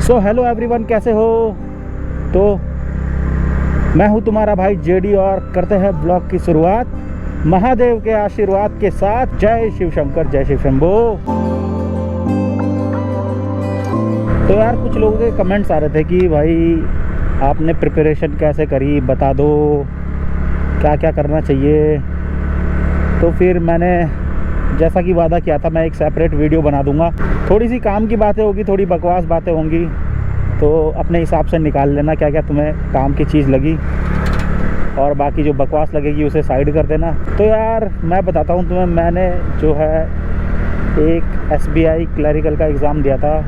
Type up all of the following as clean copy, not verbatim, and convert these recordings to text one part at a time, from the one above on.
So hello everyone, कैसे हो। तो मैं हूं तुम्हारा भाई जेडी और करते हैं ब्लॉग की शुरुआत महादेव के आशीर्वाद के साथ। जय शिव शंकर, जय शिव शंभो। तो यार कुछ लोगों के कमेंट्स आ रहे थे कि भाई आपने प्रिपरेशन कैसे करी, बता दो क्या क्या करना चाहिए। तो फिर मैंने जैसा कि वादा किया था, मैं एक सेपरेट वीडियो बना दूंगा। थोड़ी सी काम की बातें होगी, थोड़ी बकवास बातें होंगी, तो अपने हिसाब से निकाल लेना क्या क्या तुम्हें काम की चीज़ लगी, और बाकी जो बकवास लगेगी उसे साइड कर देना। तो यार मैं बताता हूँ तुम्हें, मैंने जो है एक SBI क्लरिकल का एग्ज़ाम दिया था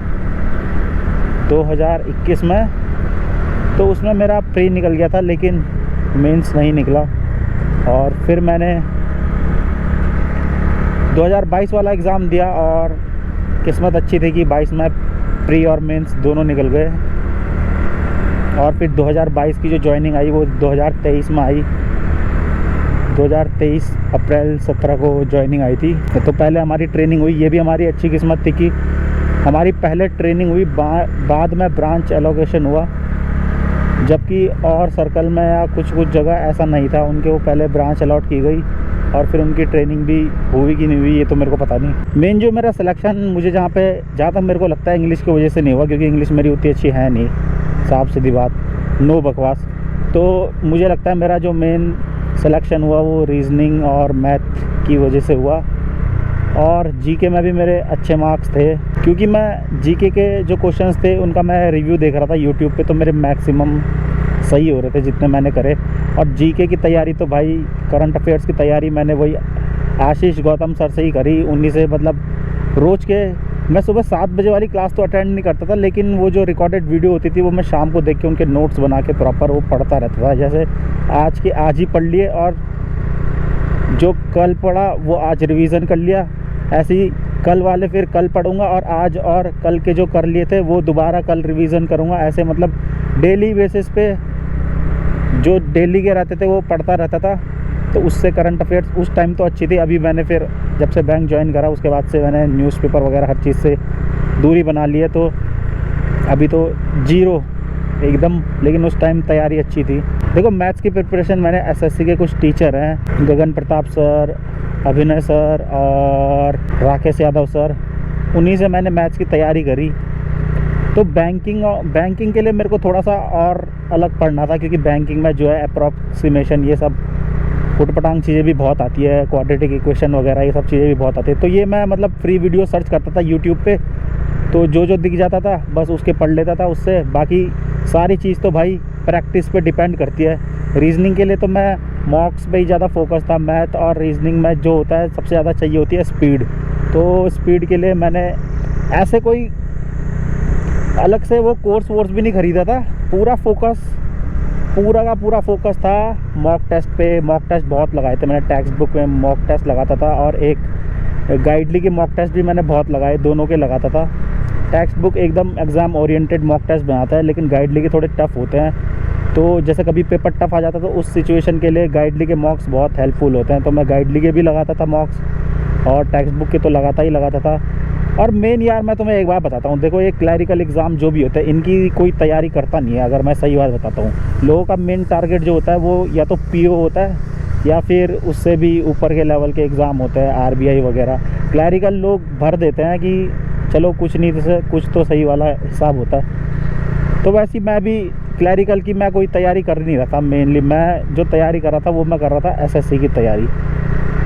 2021 में। तो उसमें मेरा प्री निकल गया था, लेकिन मेंस नहीं निकला। और फिर मैंने 2022 वाला एग्ज़ाम दिया और किस्मत अच्छी थी कि 22 में प्री और मेंस दोनों निकल गए। और फिर 2022 की जो ज्वाइनिंग आई वो 2023 में आई। 2023 अप्रैल 17 को ज्वाइनिंग आई थी। तो पहले हमारी ट्रेनिंग हुई, ये भी हमारी अच्छी किस्मत थी कि हमारी पहले ट्रेनिंग हुई, बाद में ब्रांच एलोकेशन हुआ। जबकि और सर्कल में या कुछ जगह ऐसा नहीं था, उनके वो पहले ब्रांच अलॉट की गई और फिर उनकी ट्रेनिंग भी हुई कि नहीं हुई ये तो मेरे को पता नहीं। मेन जो मेरा सिलेक्शन, मुझे जहाँ तक मेरे को लगता है इंग्लिश की वजह से नहीं हुआ, क्योंकि इंग्लिश मेरी उतनी अच्छी है नहीं, साफ सीधी बात, नो बकवास। तो मुझे लगता है मेरा जो मेन सिलेक्शन हुआ वो रीजनिंग और मैथ की वजह से हुआ। और जीके में भी मेरे अच्छे मार्क्स थे, क्योंकि मैं जीके के जो क्वेश्चंस थे उनका मैं रिव्यू देख रहा था यूट्यूब पे, तो मेरे मैक्सिमम सही हो रहे थे जितने मैंने करे। और जीके की तैयारी तो भाई, करंट अफेयर्स की तैयारी मैंने वही आशीष गौतम सर से ही करी। उन्हीं से मतलब रोज़ के मैं सुबह 7 बजे वाली क्लास तो अटेंड नहीं करता था, लेकिन वो जो रिकॉर्डेड वीडियो होती थी वो मैं शाम को देख के उनके नोट्स बना के प्रॉपर वो पढ़ता रहता था। जैसे आज ही पढ़ लिए और जो कल पढ़ा वो आज रिवीज़न कर लिया, ऐसे ही कल वाले फिर कल पढ़ूंगा, और आज और कल के जो कर लिए थे वो दोबारा कल रिवीज़न करूंगा। ऐसे मतलब डेली बेसिस पे जो डेली के रहते थे वो पढ़ता रहता था। तो उससे करंट अफेयर्स उस टाइम तो अच्छी थी। अभी मैंने फिर जब से बैंक ज्वाइन करा उसके बाद से मैंने न्यूज़पेपर वगैरह हर चीज़ से दूरी बना ली है, तो अभी तो जीरो एकदम। लेकिन उस टाइम तैयारी अच्छी थी। देखो मैथ्स की प्रिपरेशन मैंने SSC के कुछ टीचर हैं, गगन प्रताप सर, अभिनय सर और राकेश यादव सर, उन्हीं से मैंने मैथ्स की तैयारी करी। तो बैंकिंग के लिए मेरे को थोड़ा सा और अलग पढ़ना था, क्योंकि बैंकिंग में जो है अप्रॉक्सीमेशन ये सब उटपटांग चीज़ें भी बहुत आती है, क्वाड्रेटिक इक्वेशन वगैरह ये सब चीज़ें भी बहुत आती है। तो ये मैं मतलब फ्री वीडियो सर्च करता था यूट्यूब पे, तो जो दिख जाता था बस उसके पढ़ लेता था उससे। बाकी सारी चीज़ तो भाई प्रैक्टिस पे डिपेंड करती है। रीजनिंग के लिए तो मैं मॉक्स पे ही ज़्यादा फोकस था। मैथ और रीजनिंग में जो होता है सबसे ज़्यादा चाहिए होती है स्पीड। तो स्पीड के लिए मैंने ऐसे कोई अलग से वो कोर्स भी नहीं ख़रीदा था। पूरा का पूरा फोकस था मॉक टेस्ट पे। मॉक टेस्ट बहुत लगाए थे मैंने, टेक्स्ट बुक में मॉक टेस्ट लगाता था, और एक गाइडली के मॉक टेस्ट भी मैंने बहुत लगाए, दोनों के लगाता था। टेक्स्ट बुक एकदम एग्ज़ाम ओरिएंटेड मॉक टेस्ट बनाता है, लेकिन गाइडली के थोड़े टफ़ होते हैं। तो जैसे कभी पेपर टफ़ आ जाता तो उस सिचुएशन के लिए गाइडली के मॉक्स बहुत हेल्पफुल होते हैं। तो मैं गाइडली के भी लगाता था मॉक्स, और टेक्स्ट बुक के तो लगाता था। और मेन यार मैं तुम्हें एक बात बताता हूँ, देखो ये क्लरिकल एग्ज़ाम जो भी होता है इनकी कोई तैयारी करता नहीं है, अगर मैं सही बात बताता हूँ। लोगों का मेन टारगेट जो होता है वो या तो PO होता है, या फिर उससे भी ऊपर के लेवल के एग्ज़ाम होते हैं, RBI वगैरह। क्लरिकल लोग भर देते हैं कि चलो कुछ नहीं तो कुछ तो सही वाला हिसाब होता है। तो वैसे मैं भी क्लरिकल की मैं कोई तैयारी कर नहीं रहा था। मेनली मैं जो तैयारी कर रहा था वो मैं कर रहा था SSC की तैयारी,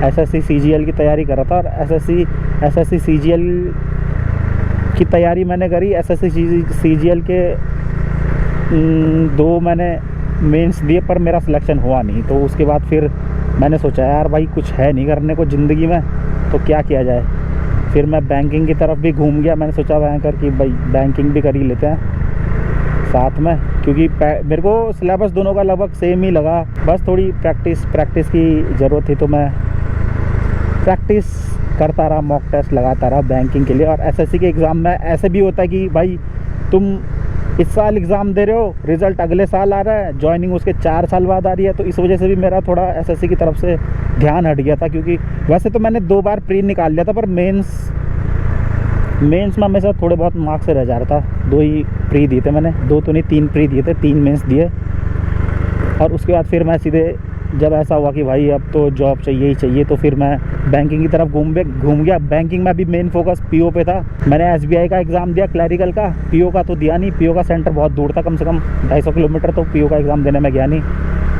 SSC CGL की तैयारी कर रहा था। और SSC CGL की तैयारी मैंने करी। SSC CGL के 2 मैंने मेंस दिए, पर मेरा सिलेक्शन हुआ नहीं। तो उसके बाद फिर मैंने सोचा यार भाई कुछ है नहीं करने को ज़िंदगी में, तो क्या किया जाए। फिर मैं बैंकिंग की तरफ भी घूम गया। मैंने सोचा बैंकर कि भाई बैंकिंग भी कर ही लेते हैं साथ में, क्योंकि मेरे को सिलेबस दोनों का लगभग सेम ही लगा। बस थोड़ी प्रैक्टिस की ज़रूरत थी, तो मैं प्रैक्टिस करता रहा, मॉक टेस्ट लगाता रहा बैंकिंग के लिए। और SSC के एग्ज़ाम में ऐसे भी होता है कि भाई तुम इस साल एग्ज़ाम दे रहे हो, रिज़ल्ट अगले साल आ रहा है, ज्वाइनिंग उसके 4 साल बाद आ रही है। तो इस वजह से भी मेरा थोड़ा SSC की तरफ से ध्यान हट गया था, क्योंकि वैसे तो मैंने 2 बार प्री निकाल लिया था, पर मेंस मेंस में हमेशा थोड़े बहुत मार्क्स से रह जा रहा था। 2 ही प्री दिए थे मैंने, 2 तो नहीं 3 प्री दिए थे, 3 मेंस दिए। और उसके बाद फिर मैं सीधे, जब ऐसा हुआ कि भाई अब तो जॉब चाहिए ही चाहिए, तो फिर मैं बैंकिंग की तरफ घूम गया। बैंकिंग में अभी मेन फोकस पीओ पे था। मैंने एसबीआई का एग्ज़ाम दिया, क्लैरिकल का। पीओ का तो दिया नहीं, पीओ का सेंटर बहुत दूर था, कम से कम 250 किलोमीटर, तो पीओ का एग्ज़ाम देने में गया नहीं।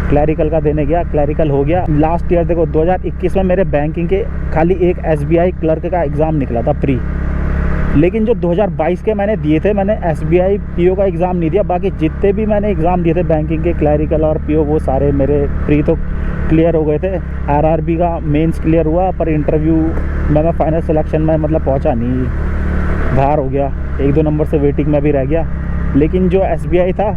क्लैरिकल का देने गया, क्लैरिकल हो गया। लास्ट ईयर देखो 2021 में मेरे बैंकिंग के खाली एक एसबीआई क्लर्क का एग्ज़ाम निकला था प्री। लेकिन जो 2022 के मैंने दिए थे, मैंने एसबीआई पीओ का एग्ज़ाम नहीं दिया। बाकी जितने भी मैंने एग्ज़ाम दिए थे बैंकिंग के, क्लैरिकल और पीओ, वो सारे मेरे प्री तो क्लियर हो गए थे। आरआरबी का मेंस क्लियर हुआ, पर इंटरव्यू में मैं फाइनल सिलेक्शन में मतलब पहुंचा नहीं, बाहर हो गया। 1-2 नंबर से वेटिंग में भी रह गया। लेकिन जो एसबीआई था,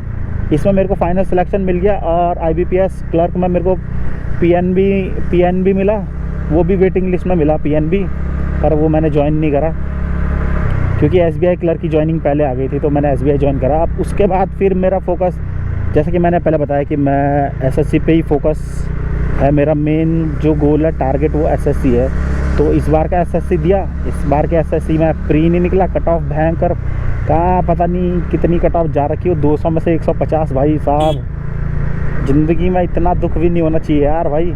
इसमें मेरे को फाइनल सिलेक्शन मिल गया। और आईबीपीएस क्लर्क में मेरे को पीएनबी मिला, वो भी वेटिंग लिस्ट में मिला पीएनबी, पर वो मैंने ज्वाइन नहीं करा क्योंकि एसबीआई क्लर्क की ज्वाइनिंग पहले आ गई थी, तो मैंने एसबीआई ज्वाइन करा। अब उसके बाद फिर मेरा फोकस, जैसे कि मैंने पहले बताया कि मैं एसएससी पे ही फोकस है मेरा। मेन जो गोल है, टारगेट, वो एसएससी है। तो इस बार का एसएससी दिया। इस बार के एसएससी में प्री नहीं निकला, कट ऑफ भयंकर, कहाँ पता नहीं कितनी कट ऑफ जा रखी हो, 200 में से 150। भाई साहब, ज़िंदगी में इतना दुख भी नहीं होना चाहिए यार भाई।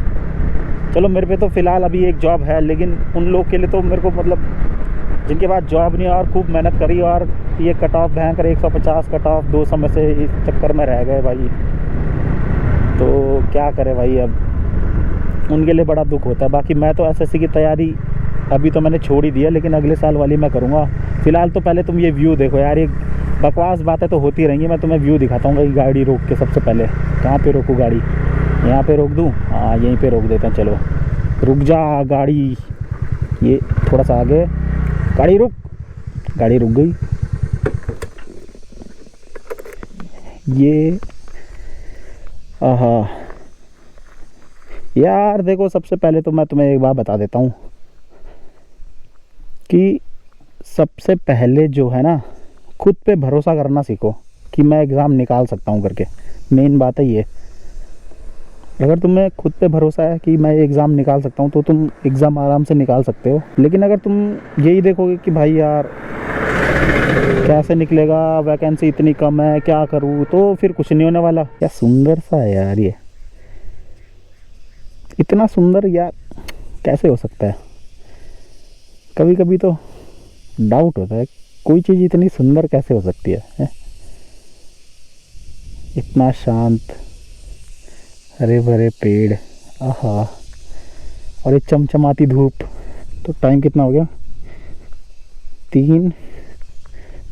चलो मेरे पे तो फ़िलहाल अभी एक जॉब है, लेकिन उन लोग के लिए तो मेरे को मतलब जिनके पास जॉब नहीं है और खूब मेहनत करी, और ये कट ऑफ भयंकर 150 कट ऑफ 200 में से इस चक्कर में रह गए भाई। तो क्या करे भाई, अब उनके लिए बड़ा दुख होता है। बाकी मैं तो एसएससी की तैयारी अभी तो मैंने छोड़ ही दिया, लेकिन अगले साल वाली मैं करूँगा। फ़िलहाल तो पहले तुम ये व्यू देखो यार, ये बकवास बातें तो होती रहेंगी, मैं तुम्हें व्यू दिखाता हूँ। गाड़ी रोक के सबसे पहले कहाँ पे रोकूँ गाड़ी, यहाँ पे रोक दूँ? हाँ यहीं पे रोक देते हैं। चलो रुक जा गाड़ी, ये थोड़ा सा आगे, गाड़ी रुक। गाड़ी रुक गई। ये आहा यार देखो, सबसे पहले तो मैं तुम्हें एक बात बता देता हूँ कि सबसे पहले जो है ना, खुद पे भरोसा करना सीखो कि मैं एग्ज़ाम निकाल सकता हूँ करके। मेन बात है ये, अगर तुम्हें खुद पे भरोसा है कि मैं एग्ज़ाम निकाल सकता हूँ, तो तुम एग्ज़ाम आराम से निकाल सकते हो। लेकिन अगर तुम यही देखोगे कि भाई यार कैसे निकलेगा, वैकेंसी इतनी कम है, क्या करूँ, तो फिर कुछ नहीं होने वाला। क्या सुंदर सा है यार, ये इतना सुंदर यार कैसे हो सकता है? कभी कभी तो डाउट होता है, कोई चीज़ इतनी सुंदर कैसे हो सकती है? इतना शांत, हरे भरे पेड़, आहा, और एक चमचमाती धूप। तो टाइम कितना हो गया? 3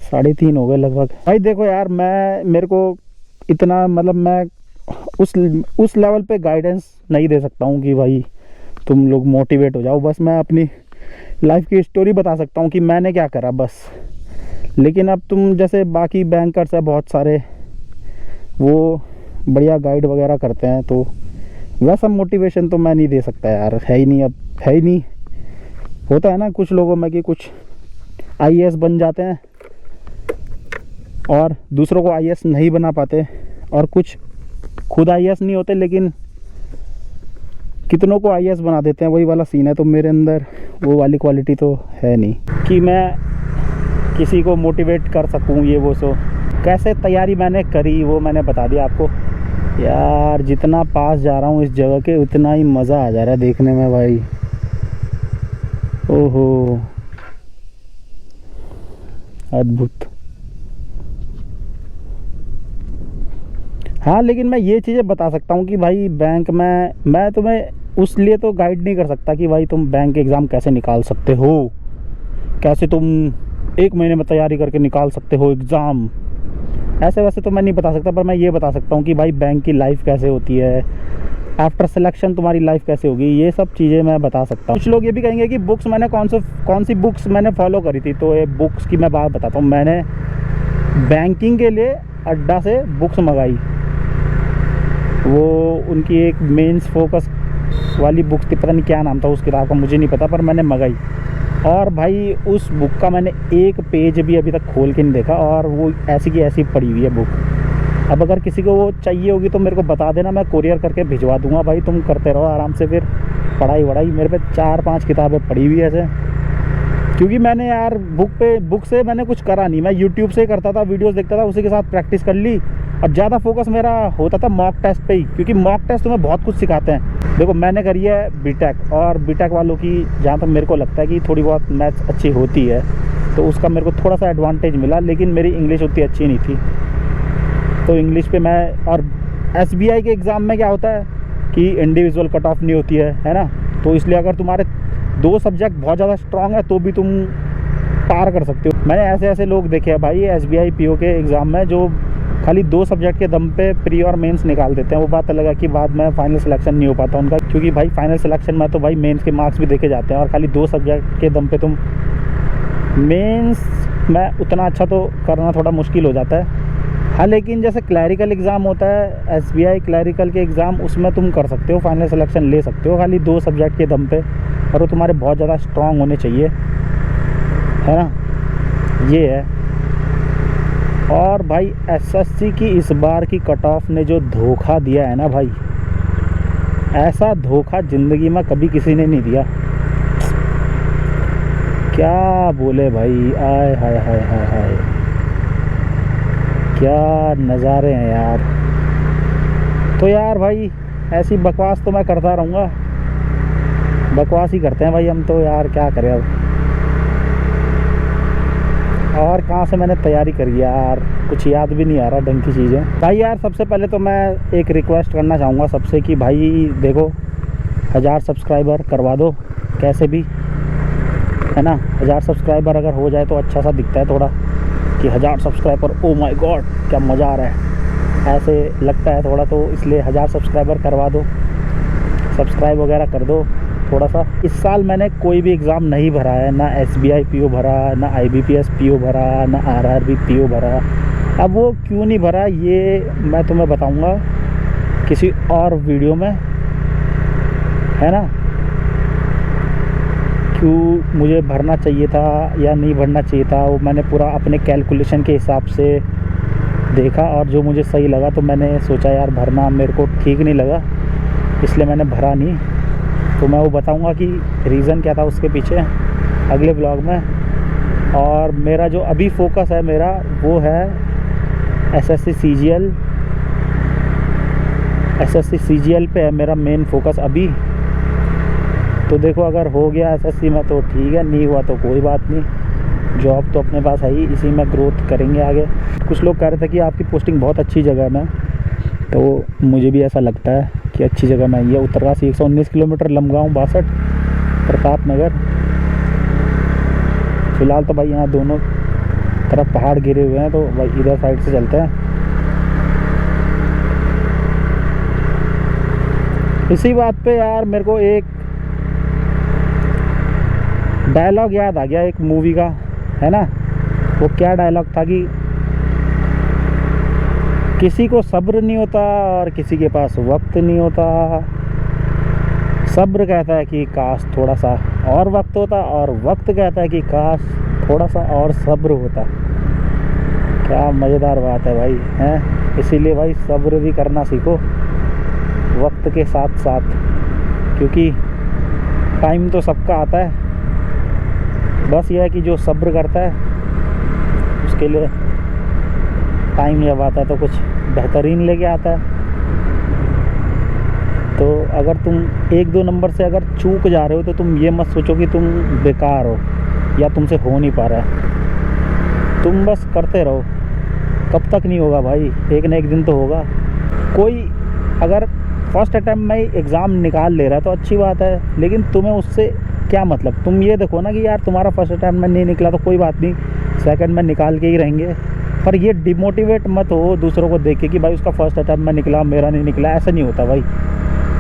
साढ़े 3 हो गए लगभग। भाई देखो यार, मेरे को इतना मतलब मैं उस लेवल पे गाइडेंस नहीं दे सकता हूँ कि भाई तुम लोग मोटिवेट हो जाओ। बस मैं अपनी लाइफ की स्टोरी बता सकता हूँ कि मैंने क्या करा बस। लेकिन अब तुम जैसे बाकी बैंकर्स है बहुत सारे, वो बढ़िया गाइड वगैरह करते हैं, तो वैसा मोटिवेशन तो मैं नहीं दे सकता यार, है ही नहीं। अब है ही नहीं। होता है ना कुछ लोगों में कि कुछ आईएएस बन जाते हैं और दूसरों को आईएएस नहीं बना पाते, और कुछ खुद आईएएस नहीं होते लेकिन कितनों को आईएएस बना देते हैं, वही वाला सीन है। तो मेरे अंदर वो वाली क्वालिटी तो है नहीं कि मैं किसी को मोटिवेट कर सकूं, ये वो। सो कैसे तैयारी मैंने करी वो मैंने बता दिया आपको यार। जितना पास जा रहा हूँ इस जगह के, उतना ही मज़ा आ जा रहा है देखने में भाई। ओहो, अद्भुत। हाँ, लेकिन मैं ये चीज़ें बता सकता हूँ कि भाई बैंक में मैं तुम्हें उस लिए तो गाइड नहीं कर सकता कि भाई तुम बैंक एग्ज़ाम कैसे निकाल सकते हो, कैसे तुम 1 महीने में तैयारी करके निकाल सकते हो एग्ज़ाम। ऐसे वैसे तो मैं नहीं बता सकता, पर मैं ये बता सकता हूँ कि भाई बैंक की लाइफ कैसे होती है, आफ्टर सिलेक्शन तुम्हारी लाइफ कैसे होगी, ये सब चीज़ें मैं बता सकता हूँ। कुछ लोग ये भी कहेंगे कि बुक्स मैंने कौन सी बुक्स मैंने फॉलो करी थी, तो ये बुक्स की मैं बात बताता हूँ। मैंने बैंकिंग के लिए अड्डा से बुक्स मंगाई, वो उनकी एक मेंस फोकस वाली बुक थी, पता नहीं क्या नाम था उस किताब का, मुझे नहीं पता, पर मैंने मंगाई। और भाई उस बुक का मैंने एक पेज भी अभी तक खोल के नहीं देखा, और वो ऐसी की ऐसी पड़ी हुई है बुक। अब अगर किसी को वो चाहिए होगी तो मेरे को बता देना, मैं कोरियर करके भिजवा दूंगा। भाई तुम करते रहो आराम से फिर पढ़ाई वढ़ाई। मेरे पे 4-5 किताबें पड़ी हुई है ऐसे, क्योंकि मैंने यार बुक से मैंने कुछ करा नहीं, मैं यूट्यूब से करता था, वीडियोस देखता था, उसी के साथ प्रैक्टिस कर ली। और ज़्यादा फोकस मेरा होता था मॉक टेस्ट पे ही, क्योंकि मॉक टेस्ट तुम्हें बहुत कुछ सिखाते हैं। देखो मैंने करी है बीटेक, और बीटेक वालों की जहाँ तक मेरे को लगता है कि थोड़ी बहुत मैथ्स अच्छी होती है, तो उसका मेरे को थोड़ा सा एडवांटेज मिला। लेकिन मेरी इंग्लिश उतनी अच्छी नहीं थी, तो इंग्लिश पे मैं, और SBI के एग्ज़ाम में क्या होता है कि इंडिविजुअल कट ऑफ नहीं होती है ना। तो इसलिए अगर तुम्हारे 2 सब्जेक्ट बहुत ज़्यादा स्ट्रॉन्ग है तो भी तुम पार कर सकते हो। मैंने ऐसे लोग देखे हैं भाई SBI PO के एग्ज़ाम में, जो खाली 2 सब्जेक्ट के दम पे प्री और मेंस निकाल देते हैं। वो बात अलग है कि बाद में फाइनल सिलेक्शन नहीं हो पाता उनका, क्योंकि भाई फाइनल सिलेक्शन में तो भाई मेंस के मार्क्स भी देखे जाते हैं, और खाली 2 सब्जेक्ट के दम पे तुम मेंस में उतना अच्छा तो करना थोड़ा मुश्किल हो जाता है। हाँ, लेकिन जैसे क्लैरिकल एग्ज़ाम होता है SBI क्लैरिकल के एग्ज़ाम, उसमें तुम कर सकते हो, फाइनल सिलेक्शन ले सकते हो खाली 2 सब्जेक्ट के दम पे, और वो तुम्हारे बहुत ज़्यादा स्ट्रॉन्ग होने चाहिए, है ना। ये है। और भाई SSC की इस बार की कट ऑफ ने जो धोखा दिया है ना भाई, ऐसा धोखा ज़िंदगी में कभी किसी ने नहीं दिया। क्या बोले भाई, आय हाय हाय हाय हाय, क्या नज़ारे हैं यार। तो यार भाई ऐसी बकवास तो मैं करता रहूँगा, बकवास ही करते हैं भाई हम तो यार, क्या करें अब। और कहाँ से मैंने तैयारी करी यार, कुछ याद भी नहीं आ रहा ढंग की चीज़ें। भाई यार सबसे पहले तो मैं एक रिक्वेस्ट करना चाहूँगा सबसे कि भाई देखो 1000 सब्सक्राइबर करवा दो कैसे भी, है ना। 1000 सब्सक्राइबर अगर हो जाए तो अच्छा सा दिखता है थोड़ा, कि 1000 सब्सक्राइबर, ओ माय गॉड क्या मज़ा आ रहा है, ऐसे लगता है थोड़ा। तो इसलिए 1000 सब्सक्राइबर करवा दो, सब्सक्राइब वगैरह कर दो थोड़ा सा। इस साल मैंने कोई भी एग्ज़ाम नहीं भरा है, ना SBI PO भरा, ना IBPS PO भरा, ना RRB PO भरा। अब वो क्यों नहीं भरा ये मैं तुम्हें बताऊंगा किसी और वीडियो में, है ना। क्यों मुझे भरना चाहिए था या नहीं भरना चाहिए था, वो मैंने पूरा अपने कैलकुलेशन के हिसाब से देखा, और जो मुझे सही लगा तो मैंने सोचा यार भरना मेरे को ठीक नहीं लगा, इसलिए मैंने भरा नहीं। तो मैं वो बताऊंगा कि रीज़न क्या था उसके पीछे अगले ब्लॉग में। और मेरा जो अभी फोकस है मेरा वो है SSC CGL पे है मेरा मेन फोकस अभी। तो देखो अगर हो गया SSC में तो ठीक है, नहीं हुआ तो कोई बात नहीं, जॉब तो अपने पास है ही, इसी में ग्रोथ करेंगे आगे। कुछ लोग कह रहे थे कि आपकी पोस्टिंग बहुत अच्छी जगह में, तो मुझे भी ऐसा लगता है कि अच्छी जगह में ये उत्तरकाशी 119 किलोमीटर, लमगांव 62, प्रताप नगर। फ़िलहाल तो भाई यहाँ दोनों तरफ पहाड़ गिरे हुए हैं, तो भाई इधर साइड से चलते हैं। इसी बात पे यार मेरे को एक डायलॉग याद आ गया एक मूवी का, है ना। वो क्या डायलॉग था कि किसी को सब्र नहीं होता और किसी के पास वक्त नहीं होता। सब्र कहता है कि काश थोड़ा सा और वक्त होता, और वक्त कहता है कि काश थोड़ा सा और सब्र होता। क्या मज़ेदार बात है भाई, हैं। इसीलिए भाई सब्र भी करना सीखो वक्त के साथ साथ, क्योंकि टाइम तो सबका आता है, बस यह है कि जो सब्र करता है उसके लिए टाइम जब आता है तो कुछ बेहतरीन लेके आता है। तो अगर तुम 1-2 नंबर से अगर चूक जा रहे हो तो तुम ये मत सोचो कि तुम बेकार हो या तुमसे हो नहीं पा रहा है। तुम बस करते रहो, कब तक नहीं होगा भाई, एक ना एक दिन तो होगा। कोई अगर फर्स्ट अटैम्प्ट में एग्ज़ाम निकाल ले रहा है तो अच्छी बात है, लेकिन तुम्हें उससे क्या मतलब। तुम ये देखो ना कि यार तुम्हारा फर्स्ट अटैम्प्ट में नहीं निकला तो कोई बात नहीं, सेकंड में निकाल के ही रहेंगे। पर ये डिमोटिवेट मत हो दूसरों को देख के कि भाई उसका फर्स्ट अटैम्प्ट में निकला, मेरा नहीं निकला। ऐसा नहीं होता भाई,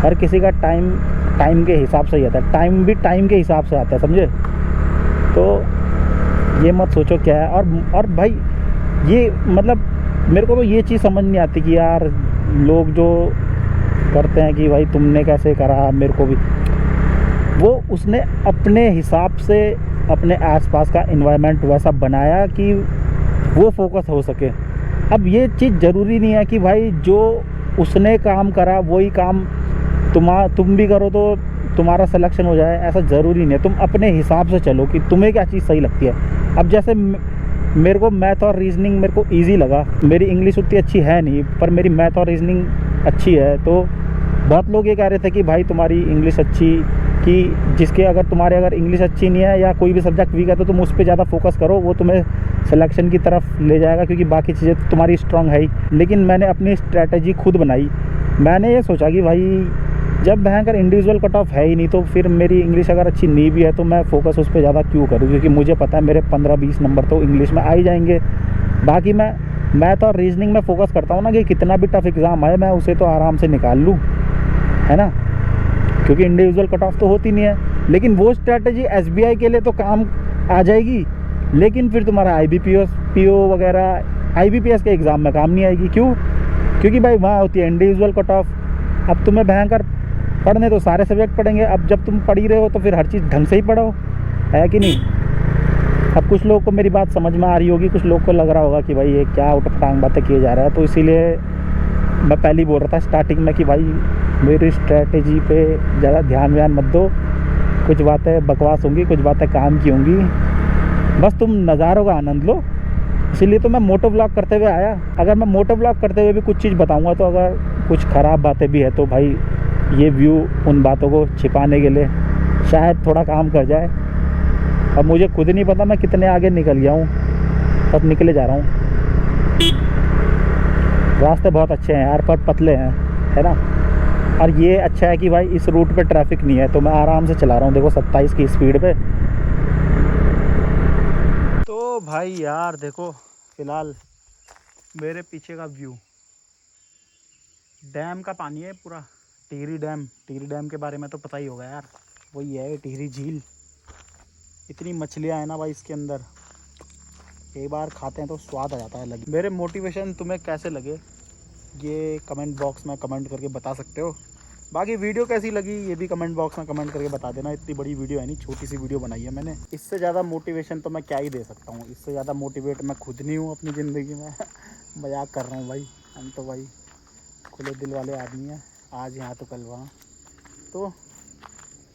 हर किसी का टाइम के हिसाब से ही आता है, टाइम भी टाइम के हिसाब से आता है, समझे। तो ये मत सोचो क्या है। और भाई ये मतलब मेरे को तो ये चीज़ समझ नहीं आती कि यार लोग जो करते हैं कि भाई तुमने कैसे करा, मेरे को भी, वो उसने अपने हिसाब से अपने आसपास का एनवायरनमेंट वैसा बनाया कि वो फोकस हो सके। अब ये चीज़ ज़रूरी नहीं है कि भाई जो उसने काम करा वही काम तुम भी करो तो तुम्हारा सिलेक्शन हो जाए ऐसा ज़रूरी नहीं है। तुम अपने हिसाब से चलो कि तुम्हें क्या चीज़ सही लगती है। अब जैसे मेरे को मैथ और रीजनिंग मेरे को ईजी लगा, मेरी इंग्लिश उतनी अच्छी है नहीं पर मेरी मैथ और रीजनिंग अच्छी है। तो बहुत लोग ये कह रहे थे कि भाई तुम्हारी इंग्लिश अच्छी, कि जिसके अगर इंग्लिश अच्छी नहीं है या कोई भी सब्जेक्ट वीक है तो तुम उस पर ज़्यादा फोकस करो, वो तुम्हें सिलेक्शन की तरफ ले जाएगा, क्योंकि बाकी चीज़ें तुम्हारी स्ट्रांग है ही। लेकिन मैंने अपनी स्ट्रैटेजी खुद बनाई। मैंने ये सोचा कि भाई जब भयंकर इंडिविजुअल कट ऑफ है ही नहीं तो फिर मेरी इंग्लिश अगर अच्छी नहीं भी है तो मैं फ़ोकस उस पर ज़्यादा क्यों करूँ, क्योंकि मुझे पता है मेरे 15-20 नंबर तो इंग्लिश में आ ही जाएंगे। बाकी मैं मैथ और रीजनिंग में फ़ोकस करता हूँ ना कि कितना भी टफ एग्ज़ाम आए मैं उसे तो आराम से निकाल लूँ, है ना, क्योंकि इंडिविजुअल कट ऑफ तो होती नहीं है। लेकिन वो स्ट्रैटेजी SBI के लिए तो काम आ जाएगी, लेकिन फिर तुम्हारा IBPS PO वगैरह IBPS के एग्ज़ाम में काम नहीं आएगी। क्यों? क्योंकि भाई वहाँ होती है इंडिविजुअल कट ऑफ। अब तुम्हें भयंकर पढ़ने तो सारे सब्जेक्ट पढ़ेंगे, अब जब तुम पढ़ ही रहे हो तो फिर हर चीज़ ढंग से ही पढ़ो, है कि नहीं। अब कुछ लोगों को मेरी बात समझ में आ रही होगी, कुछ लोग को लग रहा होगा कि भाई ये क्या उटपटांग बातें किए जा रहा है। तो इसीलिए मैं पहले ही बोल रहा था स्टार्टिंग में कि भाई मेरी स्ट्रैटेजी पे ज़्यादा ध्यान मत दो, कुछ बातें बकवास होंगी, कुछ बातें काम की होंगी, बस तुम नज़ारों का आनंद लो। इसीलिए तो मैं मोटो व्लॉग करते हुए आया। अगर मैं मोटो व्लॉग करते हुए भी कुछ चीज़ बताऊंगा तो अगर कुछ ख़राब बातें भी है तो भाई ये व्यू उन बातों को छिपाने के लिए शायद थोड़ा काम कर जाए। अब मुझे खुद नहीं पता मैं कितने आगे निकल गया हूँ, बस निकले जा रहा हूँ। रास्ते बहुत अच्छे हैं यार पर पतले हैं, है ना। और ये अच्छा है कि भाई इस रूट पे ट्रैफिक नहीं है तो मैं आराम से चला रहा हूँ, देखो 27 की स्पीड पे। तो भाई यार देखो फ़िलहाल मेरे पीछे का व्यू, डैम का पानी है पूरा, टिहरी डैम के बारे में तो पता ही होगा यार, वही है टिहरी झील। इतनी मछलियाँ हैं ना भाई इसके अंदर, एक बार खाते हैं तो स्वाद आ जाता है लगे। मेरे मोटिवेशन तुम्हें कैसे लगे ये कमेंट बॉक्स में कमेंट करके बता सकते हो। बाकी वीडियो कैसी लगी ये भी कमेंट बॉक्स में कमेंट करके बता देना। इतनी बड़ी वीडियो है नहीं, छोटी सी वीडियो बनाई है मैंने। इससे ज़्यादा मोटिवेशन तो मैं क्या ही दे सकता हूँ, इससे ज़्यादा मोटिवेट मैं खुद नहीं हूँ अपनी ज़िंदगी में। मजाक कर रहा हूँ भाई, हम तो भाई खुले दिल वाले आदमी हैं, आज यहाँ तो कल वहाँ। तो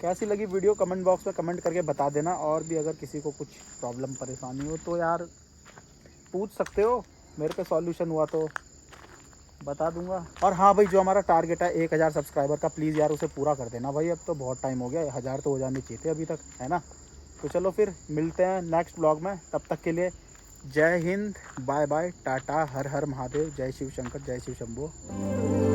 कैसी लगी वीडियो कमेंट बॉक्स में कमेंट करके बता देना। और भी अगर किसी को कुछ प्रॉब्लम परेशानी हो तो यार पूछ सकते हो, मेरे पे सॉल्यूशन हुआ तो बता दूंगा। और हाँ भाई जो हमारा टारगेट है 1000 सब्सक्राइबर का, प्लीज़ यार उसे पूरा कर देना भाई। अब तो बहुत टाइम हो गया, 1000 तो हो जाने चाहिए थे अभी तक, है ना। तो चलो फिर मिलते हैं नेक्स्ट ब्लॉग में, तब तक के लिए जय हिंद, बाय बाय, टाटा, हर हर महादेव, जय शिव शंकर, जय शिव शंभो।